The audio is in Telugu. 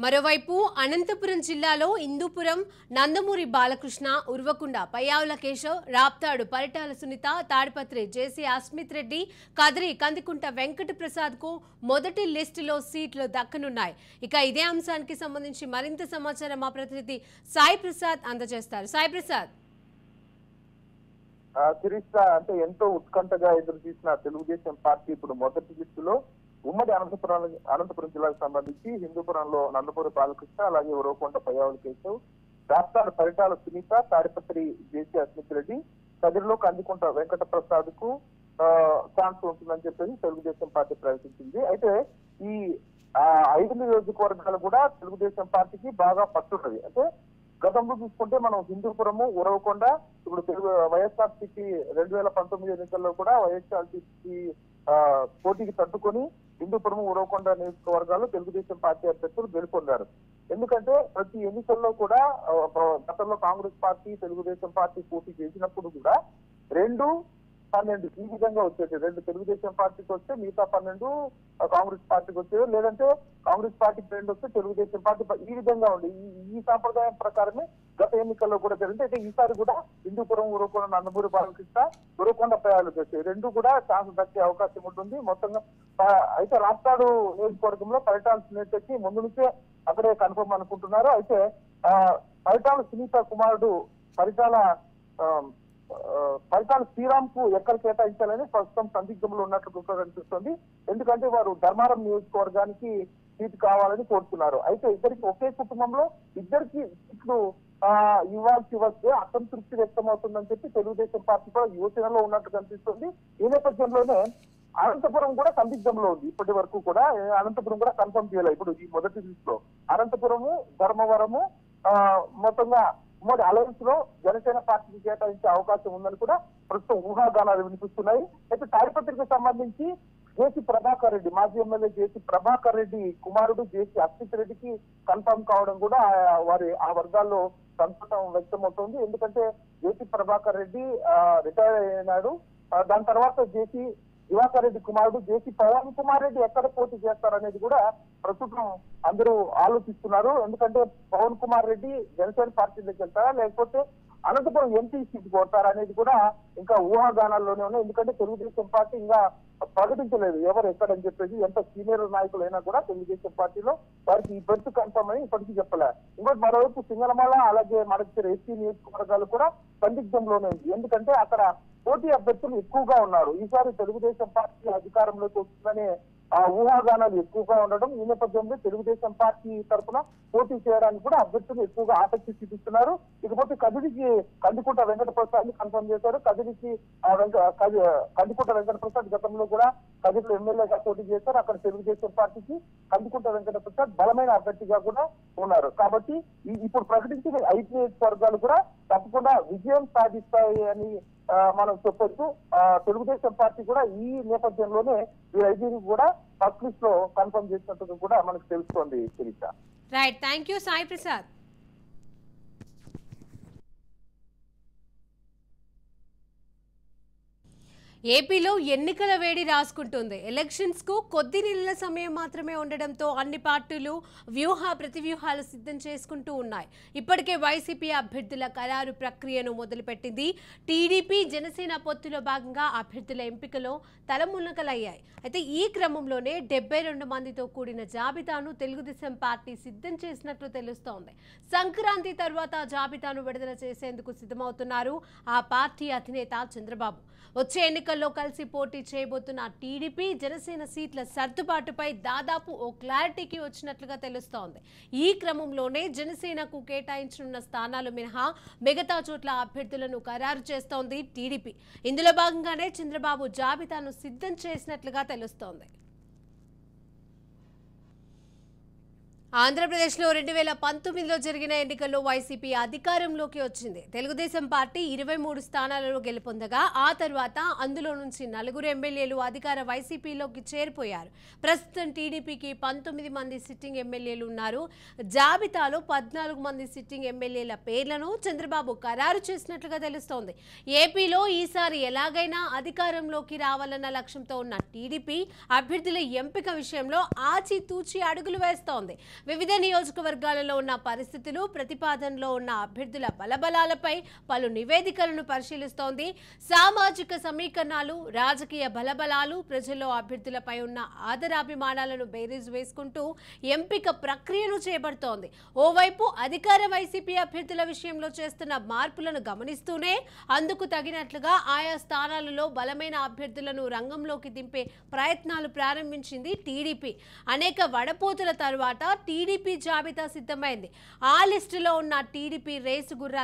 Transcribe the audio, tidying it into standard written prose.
మరోవైపు అనంతపురం జిల్లాలో ఇందూపురం నందమూరి బాలకృష్ణ, ఉర్వకొండ పయ్యావుల కేశవ్, రాప్తాడు పరిటాల సునీత, తాడిపత్రి జేసీ అస్మిత్ రెడ్డి, కదిరి కందికుంట వెంకట ప్రసాద్ కు మొదటి లిస్టులో సీట్లు దక్కనున్నాయి. ఇక ఇదే అంశానికి సంబంధించి మరింత సమాచారం మా ప్రతినిధి సాయి ప్రసాద్ అందజేస్తారు. సాయి ప్రసాద్, అంటే ఎంతో ఉత్కంఠగా ఎదురు చూసిన తెలుగుదేశం పార్టీ ఇప్పుడు మొదటి లిస్టులో ఉమ్మడి అనంతపురం జిల్లాకు సంబంధించి హిందూపురంలో నందమూరి బాలకృష్ణ, అలాగే ఉరవకొండ పయ్యావుల కేశవ్, రాప్తాడు పరిటాల సునీత, తాడిపత్రి జేసీ అస్మిత్ రెడ్డి, కదిరిలో కందికుంట వెంకట ప్రసాద్ కు ఛాన్స్ ఉంటుందని చెప్పేసి తెలుగుదేశం పార్టీ ప్రకటించింది. అయితే ఈ 5 నియోజకవర్గాలు కూడా తెలుగుదేశం పార్టీకి బాగా పట్టున్నది. అంటే గతంలో చూసుకుంటే మనం హిందూపురము, ఉరవకొండ, ఇప్పుడు వైఎస్ఆర్సీపీ 2019 ఎన్నికల్లో కూడా వైఎస్ఆర్సీపీ పోటీకి తట్టుకొని హిందూపురం, ఉరవకొండ నియోజకవర్గాల్లో తెలుగుదేశం పార్టీ అభ్యర్థులు గెలుపొందారు. ఎందుకంటే ప్రతి ఎన్నికల్లో కూడా గతంలో కాంగ్రెస్ పార్టీ, తెలుగుదేశం పార్టీ పోటీ చేసినప్పుడు కూడా 2-12 ఈ విధంగా వచ్చేది. 2 తెలుగుదేశం పార్టీకి వస్తే మిగతా 12 కాంగ్రెస్ పార్టీకి వచ్చేది, లేదంటే కాంగ్రెస్ పార్టీకి 2 వస్తే తెలుగుదేశం పార్టీ ఈ విధంగా ఉంది. ఈ సాంప్రదాయం ప్రకారమే గత ఎన్నికల్లో కూడా జరిగింది. అయితే ఈసారి కూడా హిందూపురం, ఉరవకొండ నందమూరి బాలకృష్ణ, ఉరవకొండ పయ్యావుల కేశవ్ 2 కూడా ఛాన్స్ దక్కే అవకాశం ఉంటుంది మొత్తంగా. అయితే రాప్తాడు నియోజకవర్గంలో పరిటాల సునీతకి ముందు నుంచే అక్కడే కన్ఫర్మ్ అనుకుంటున్నారు. అయితే పరిటాల సునీత కుమారుడు పరిటాల శ్రీరామ్ కు ఎక్కడ కేటాయించాలని ప్రస్తుతం సందిగ్ధంలో ఉన్నట్లు కనిపిస్తుంది. ఎందుకంటే వారు ధర్మారం నియోజకవర్గానికి సీటు కావాలని కోరుతున్నారు. అయితే ఇద్దరికి ఒకే కుటుంబంలో ఇద్దరికి సీట్లు ఇవ్వాల్సి వస్తే అసంతృప్తి వ్యక్తమవుతుందని చెప్పి తెలుగుదేశం పార్టీ కూడా యోచనలో ఉన్నట్టు కనిపిస్తుంది. ఈ నేపథ్యంలోనే అనంతపురం కూడా సందిగ్ధంలో ఉంది. ఇప్పటి వరకు కూడా అనంతపురం కూడా కన్ఫర్మ్ చేయలేదు. ఇప్పుడు ఈ మొదటి లిస్ట్ లో అనంతపురము, ధర్మవరము మొత్తంగా ఉమ్మడి అలయన్స్ లో జనసేన పార్టీకి కేటాయించే అవకాశం ఉందని కూడా ప్రస్తుతం ఊహాగానాలు వినిపిస్తున్నాయి. అయితే తాడిపత్రికి సంబంధించి జేసీ ప్రభాకర్ రెడ్డి, మాజీ ఎమ్మెల్యే జేసీ ప్రభాకర్ రెడ్డి కుమారుడు జేసీ అస్మిత్ రెడ్డికి కన్ఫర్మ్ కావడం కూడా ఆ వర్గాల్లో సంతోషం వ్యక్తమవుతోంది. ఎందుకంటే జేసీ ప్రభాకర్ రెడ్డి రిటైర్ అయినాడు. దాని తర్వాత జేసీ దివాకర్ రెడ్డి కుమారుడు జేసీ పవన్ కుమార్ రెడ్డి ఎక్కడ పోటీ చేస్తారనేది కూడా ప్రస్తుతం అందరూ ఆలోచిస్తున్నారు. ఎందుకంటే పవన్ కుమార్ రెడ్డి జనసేన పార్టీలోకి వెళ్తారా, లేకపోతే అనంతపురం ఎంపీ సీట్ కోరుతారా అనేది కూడా ఇంకా ఊహాగానాల్లోనే ఉన్నాయి. ఎందుకంటే తెలుగుదేశం పార్టీ ఇంకా ప్రకటించలేదు ఎవరు ఎక్కడని చెప్పేసి. ఎంత సీనియర్ నాయకులైనా కూడా తెలుగుదేశం పార్టీలో వారికి ఈ బెర్త్ కన్ఫర్మ్ అని ఇప్పటికీ చెప్పలే. ఇంకోటి మరోవైపు సింగళమాల, అలాగే మనకి ఎస్సీ నియోజకవర్గాలు కూడా సందిగ్ధంలోనే ఉంది. ఎందుకంటే అక్కడ పోటీ అభ్యర్థులు ఎక్కువగా ఉన్నారు. ఈసారి తెలుగుదేశం పార్టీ అధికారంలోకి వస్తుందనే ఊహాగానాలు ఎక్కువగా ఉండడం, ఈ నేపథ్యంలో తెలుగుదేశం పార్టీ తరఫున పోటీ చేయడానికి కూడా అభ్యర్థులు ఎక్కువగా ఆసక్తి చూపిస్తున్నారు. ఇకపోతే కదిరికి కందికుంట వెంకట ప్రసాద్ ని కన్ఫర్మ్ చేశారు. కదిరికి కందికుంట వెంకట ప్రసాద్ గతంలో కూడా కదిరిలో ఎమ్మెల్యేగా పోటీ చేశారు. అక్కడ తెలుగుదేశం పార్టీకి కందికుంట వెంకట ప్రసాద్ బలమైన అభ్యర్థిగా కూడా ఉన్నారు. కాబట్టి ఇప్పుడు ప్రకటించిన 5 నియోజకవర్గాలు కూడా తప్పకుండా విజయం సాధిస్తాయి అని మనం చెప్పొచ్చు. తెలుగుదేశం పార్టీ కూడా ఈ నేపథ్యంలోనే ఈ 5 కూడా ఫస్ట్ లిస్ట్ లో కన్ఫర్మ్ చేసినట్టు కూడా మనకు తెలుస్తోంది. Right, thank you Sai Prasad. ఏపీలో ఎన్నికల వేడి రాసుకుంటుంది. ఎలక్షన్స్ కు కొద్ది నెలల సమయం మాత్రమే ఉండడంతో అన్ని పార్టీలు ప్రతివ్యూహాలు సిద్ధం చేసుకుంటూ ఉన్నాయి. ఇప్పటికే వైసీపీ అభ్యర్థుల ఖరారు ప్రక్రియను మొదలుపెట్టింది. టీడీపీ, జనసేన పొత్తులో భాగంగా అభ్యర్థుల ఎంపికలో తలమునకలయ్యాయి. అయితే ఈ క్రమంలోనే 72 మందితో కూడిన జాబితాను తెలుగుదేశం పార్టీ సిద్ధం చేసినట్లు తెలుస్తోంది. సంక్రాంతి తర్వాత జాబితాను విడుదల చేసేందుకు సిద్ధమవుతున్నారు ఆ పార్టీ అధినేత చంద్రబాబు. వచ్చే ఎన్నికల్లో కలిసి పోటీ చేయబోతున్న టీడీపీ, జనసేన సీట్ల సర్దుబాటుపై దాదాపు ఓ క్లారిటీకి వచ్చినట్లుగా తెలుస్తోంది. ఈ క్రమంలోనే జనసేనకు కేటాయించనున్న స్థానాలు మినహా మిగతా చోట్ల అభ్యర్థులను ఖరారు చేస్తోంది టీడీపీ. ఇందులో భాగంగానే చంద్రబాబు జాబితాను సిద్ధం చేసినట్లుగా తెలుస్తోంది. ఆంధ్రప్రదేశ్లో 2019లో జరిగిన ఎన్నికల్లో వైసీపీ అధికారంలోకి వచ్చింది. తెలుగుదేశం పార్టీ 23 స్థానాలలో గెలుపొందగా ఆ తర్వాత అందులో నుంచి 4 ఎమ్మెల్యేలు అధికార వైసీపీలోకి చేరిపోయారు. ప్రస్తుతం టీడీపీకి 19 మంది సిట్టింగ్ ఎమ్మెల్యేలు ఉన్నారు. జాబితాలో 14 మంది సిట్టింగ్ ఎమ్మెల్యేల పేర్లను చంద్రబాబు ఖరారు చేసినట్లుగా తెలుస్తోంది. ఏపీలో ఈసారి ఎలాగైనా అధికారంలోకి రావాలన్న లక్ష్యంతో ఉన్న టీడీపీ అభ్యర్థుల ఎంపిక విషయంలో ఆచితూచి అడుగులు వేస్తోంది. వివిధ నియోజకవర్గాలలో ఉన్న పరిస్థితులు, ప్రతిపాదనలో ఉన్న అభ్యర్థుల బలబలాలపై పలు నివేదికలను పరిశీలిస్తోంది. సామాజిక సమీకరణాలు, రాజకీయ బలబలాలు, ప్రజల్లో అభ్యర్థులపై ఉన్న ఆదరాభిమానాలను బేరీజు వేసుకుంటూ ఎంపిక ప్రక్రియను చేపడుతోంది. ఓవైపు అధికార వైసీపీ అభ్యర్థుల విషయంలో చేస్తున్న మార్పులను గమనిస్తూనే అందుకు తగినట్లుగా ఆయా స్థానాలలో బలమైన అభ్యర్థులను రంగంలోకి దింపే ప్రయత్నాలు ప్రారంభించింది టీడీపీ. అనేక వడపోతుల తరువాత టీడీపీ జాబితా సిద్ధమైంది. ఆ లిస్టులో ఉన్న టీడీపీ రేసు గుర్రాల